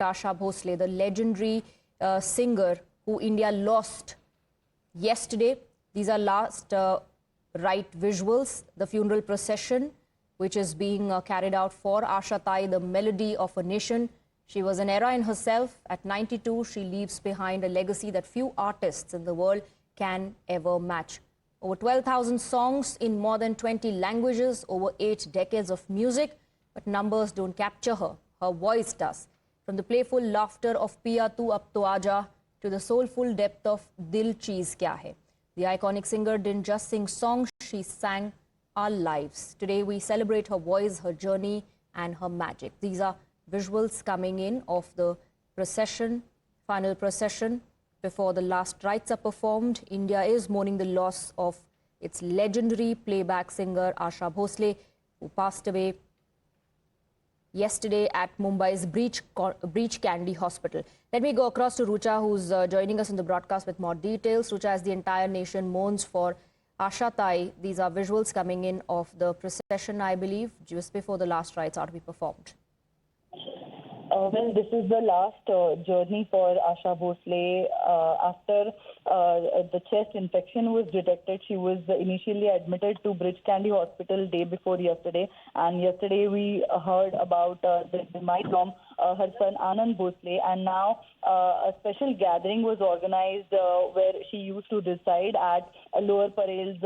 Asha Bhosle, the legendary singer who India lost yesterday. These are last rite visuals, the funeral procession, which is being carried out for Asha Tai, the melody of a nation. She was an era in herself. At 92, she leaves behind a legacy that few artists in the world can ever match. Over 12,000 songs in more than 20 languages, over 8 decades of music. But numbers don't capture her. Her voice does. From the playful laughter of Piya Tu Ab To Aaja to the soulful depth of Dil Cheez Kya Hai. The iconic singer didn't just sing songs, she sang our lives. Today we celebrate her voice, her journey and her magic. These are visuals coming in of the procession, final procession. Before the last rites are performed, India is mourning the loss of its legendary playback singer Asha Bhosle, who passed away yesterday at Mumbai's Breach Candy Hospital. Let me go across to Rucha, who's joining us in the broadcast with more details. Rucha, as the entire nation mourns for Asha Tai, these are visuals coming in of the procession, I believe, just before the last rites are to be performed. Well, this is the last journey for Asha Bhosle. After the chest infection was detected, she was initially admitted to Breach Candy Hospital day before yesterday. And yesterday we heard about the demise from her son Anand Bhosle. And now a special gathering was organized where she used to reside at Lower Parel's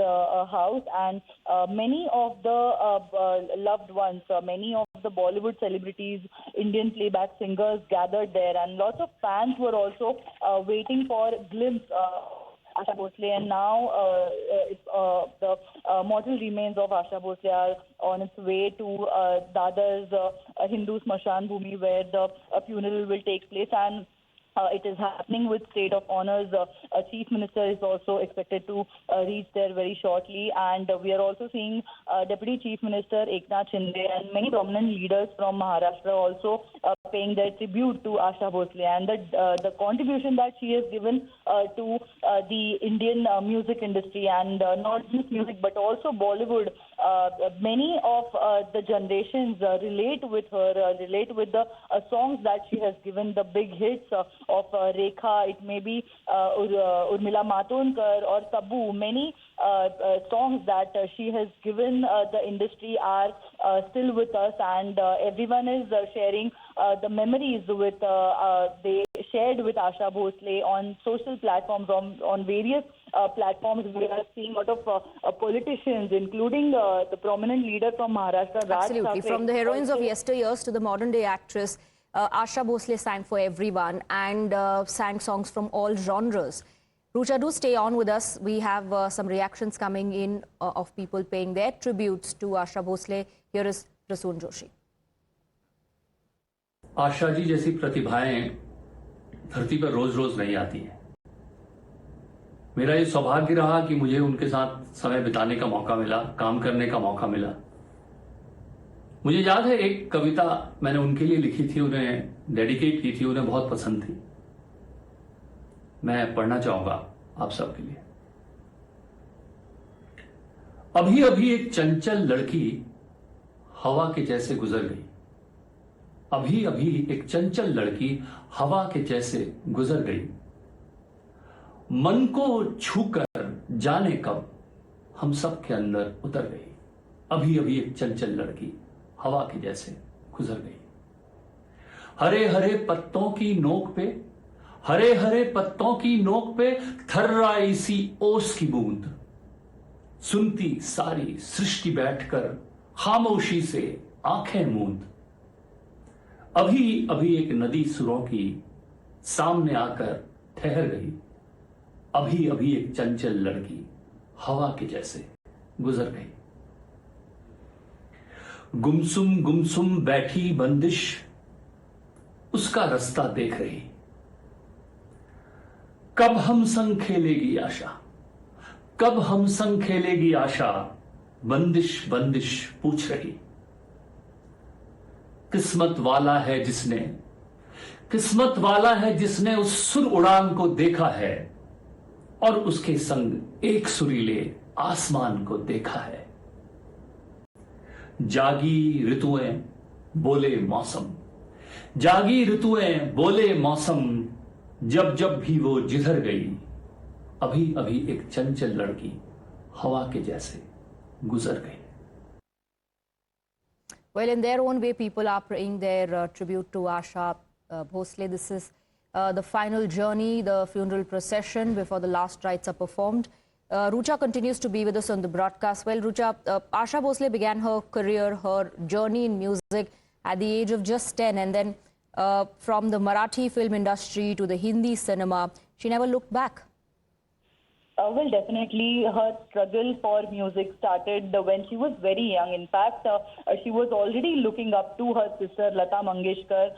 house. And many of the loved ones, many of the Bollywood celebrities, Indian playback singers gathered there, and lots of fans were also waiting for a glimpse of Asha Bhosle. And now the mortal remains of Asha Bhosle are on its way to Dadar's Hindu Smashan Bhumi, where the funeral will take place. And it is happening with state of honors. Chief Minister is also expected to reach there very shortly. And we are also seeing Deputy Chief Minister Eknath Shinde and many prominent leaders from Maharashtra also paying their tribute to Asha Bhosle. And the contribution that she has given to the Indian music industry, and not just music but also Bollywood. Many of the generations relate with her, relate with the songs that she has given, the big hits of Rekha, it may be Urmila Matondkar or Tabu. Many songs that she has given the industry are still with us, and everyone is sharing the memories with they shared with Asha Bhosle on social platforms, on various platforms. We are seeing a lot of politicians, including the prominent leader from Maharashtra, Raj Absolutely. Thackeray. From the heroines of yesteryears to the modern day actress, Asha Bhosle sang for everyone and sang songs from all genres. Rucha, do stay on with us. We have some reactions coming in of people paying their tributes to Asha Bhosle. Here is Prasoon Joshi. Asha ji जैसी प्रतिभाएं धरती पर रोज रोज नहीं आती हैं। मेरा ये सौभाग्य रहा कि मुझे उनके साथ समय बिताने का मौका मिला, काम करने का मौका मिला। मुझे याद है एक कविता मैंने उनके लिए लिखी थी, उन्हें डेडिकेट की थी, उन्हें बहुत पसंद थी। मैं पढ़ना चाहूंगा आप सबके लिए। अभी अभी एक चंचल लड़की हवा के जैसे गुजर गई। अभी अभी एक चंचल लड़की हवा के जैसे गुजर गई। मन को छूकर जाने कब हम सब के अंदर उतर गई। अभी अभी एक चंचल लड़की हवा के जैसे गुजर गई। हरे हरे पत्तों की नोक पे, हरे हरे पत्तों की नोक पे थर्राई सी ओस की बूंद, सुनती सारी सृष्टि बैठकर खामोशी से आंखें मूंद। अभी अभी एक नदी सुरों की सामने आकर ठहर गई। अभी अभी एक चंचल लड़की हवा के जैसे गुजर गई। गुमसुम गुमसुम बैठी बंदिश उसका रास्ता देख रही। कब हम संग खेलेगी आशा, कब हम संग खेलेगी आशा, बंदिश बंदिश पूछ रही। किस्मत वाला है जिसने, किस्मत वाला है जिसने उस सुर उड़ान को देखा है और उसके संग एक सुरीले आसमान को देखा है। जागी ऋतुएं बोले मौसम, जागी ऋतुएं बोले मौसम, जब जब भी वो जिधर गई, अभी अभी एक चंचल लड़की हवा के जैसे गुजर गई. Well, in their own way, people are paying their tribute to Asha Bhosle. This is the final journey, the funeral procession before the last rites are performed. Rucha continues to be with us on the broadcast. Well, Rucha, Asha Bhosle began her career, her journey in music at the age of just 10. And then from the Marathi film industry to the Hindi cinema, she never looked back. Well, definitely her struggle for music started when she was very young. In fact, she was already looking up to her sister Lata Mangeshkar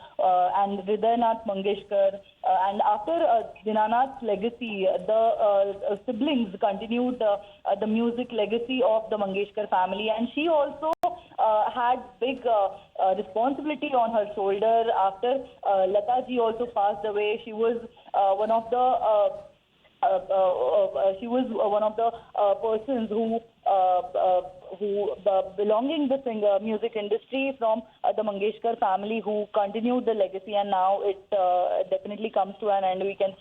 and Hridaynath Mangeshkar. And after Dinanath's legacy, the siblings continued the music legacy of the Mangeshkar family. And she also had big responsibility on her shoulder. After Lata ji also passed away, she was one of the persons who belonging the singer music industry from the Mangeshkar family who continued the legacy, and now it definitely comes to an end. We can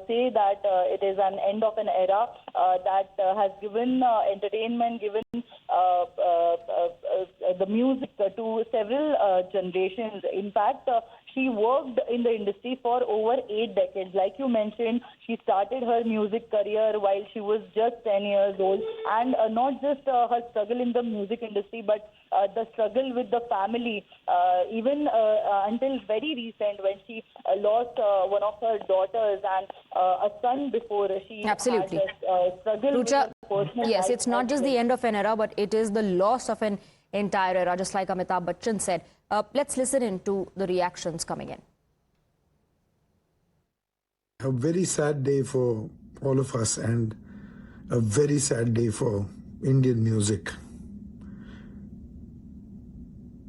say that it is an end of an era that has given entertainment, given the music to several generations. In fact, she worked in the industry for over 8 decades. Like you mentioned, she started her music career while she was just 10 years old. And not just her struggle in the music industry, but the struggle with the family, even until very recent when she lost one of her daughters and a son before she Absolutely. had struggle with her personal yes, life. it's not just the end of an era, but it is the loss of an entire era, just like Amitabh Bachchan said. Let's listen into the reactions coming in. A very sad day for all of us and a very sad day for Indian music.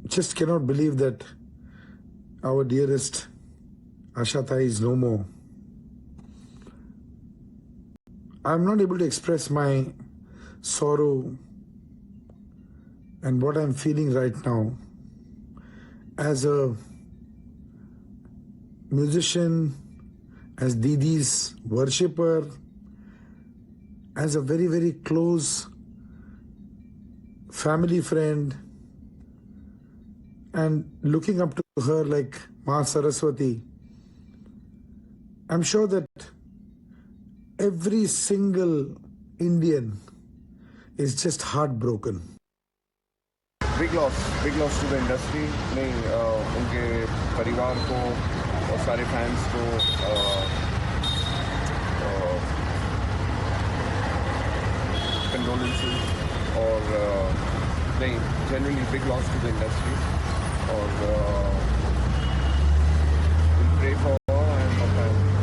Just cannot believe that our dearest Asha is no more. I'm not able to express my sorrow and what I'm feeling right now. As a musician, as Didi's worshipper, as a very, very close family friend, and looking up to her like Ma Saraswati, I'm sure that every single Indian is just heartbroken. Big loss to the industry. नहीं उनके परिवार को और सारे fans को condolences और नहीं generally big loss to the industry और we'll pray for her and her family.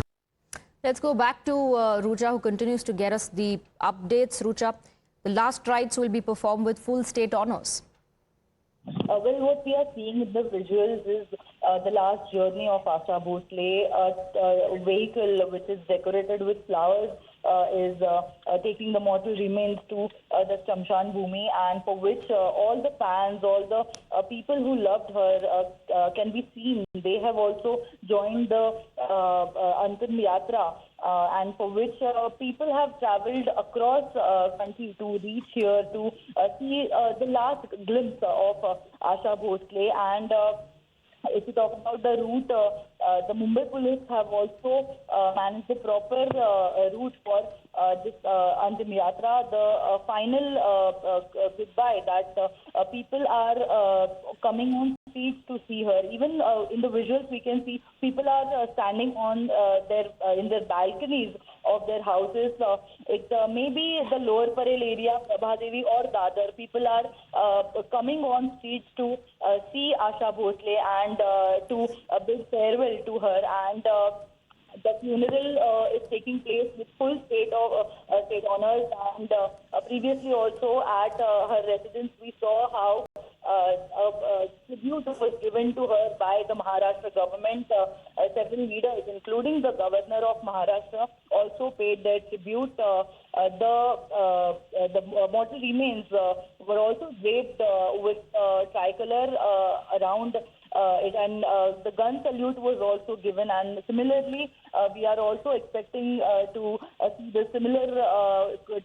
Let's go back to Rucha, who continues to get us the updates. Rucha, the last rites will be performed with full state honors. Well, what we are seeing in the visuals is the last journey of Asha Bhosle. A vehicle which is decorated with flowers is taking the mortal remains to the Shamshan Bhumi, and for which all the fans, all the people who loved her can be seen. They have also joined the Antim Yatra, and for which people have travelled across country to reach here to see the last glimpse of Asha Bhosle. And if you talk about the route, the Mumbai police have also managed the proper route for this Antim Yatra. The final goodbye that people are coming on streets to see her. Even in the visuals, we can see people are standing on in their balconies of their houses. It may be the Lower Parel area, Prabhadevi or Dadar. People are coming on streets to see Asha Bhosle and to bid farewell to her. And the funeral is taking place with full state honors. And previously also at her residence, we saw how a tribute was given to her by the Maharashtra government. Several leaders, including the governor of Maharashtra, also paid their tribute. The mortal remains were also draped with tricolor around it, and the gun salute was also given. And similarly, we are also expecting to see the similar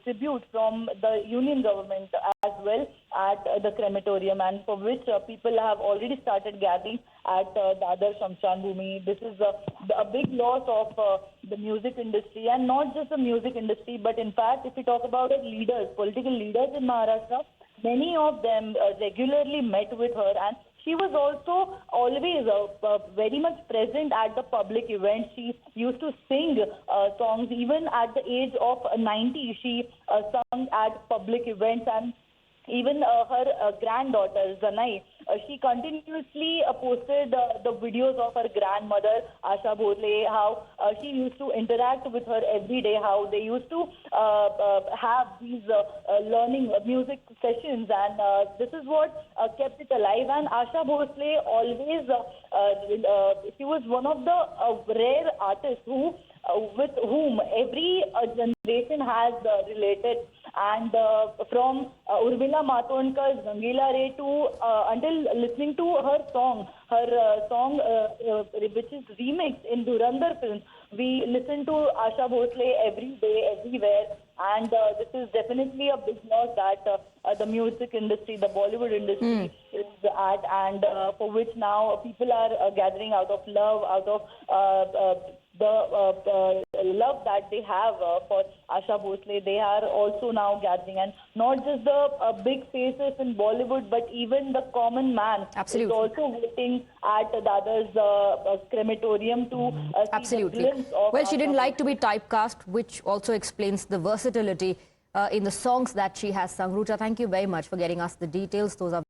tribute from the union government as well at the crematorium, and for which people have already started gathering at the other Shamshan Bhumi. This is a big loss of the music industry, and not just the music industry, but in fact, if we talk about leaders, political leaders in Maharashtra, many of them regularly met with her, and she was also always very much present at the public events. She used to sing songs. Even at the age of 90, she sung at public events, and even her granddaughter, Zanai, she continuously posted the videos of her grandmother, Asha Bhosle, how she used to interact with her every day, how they used to have these learning music sessions, and this is what kept it alive. And Asha Bhosle always, she was one of the rare artists who with whom every generation has related, and from Urmila Matondkar's Rangila Re to until listening to her song which is remixed in Dhurandhar films, we listen to Asha Bhosle every day, everywhere, and this is definitely a big loss that the music industry, the Bollywood industry is at, and for which now people are gathering out of love, out of the love that they have for Asha Bhosle. They are also now gathering, and not just the big faces in Bollywood, but even the common man is also waiting at Dada's crematorium to see the glimpse of Well, she Asha didn't like to Bhosle. be typecast, which also explains the versatility in the songs that she has sung. Rucha, thank you very much for getting us the details. Those are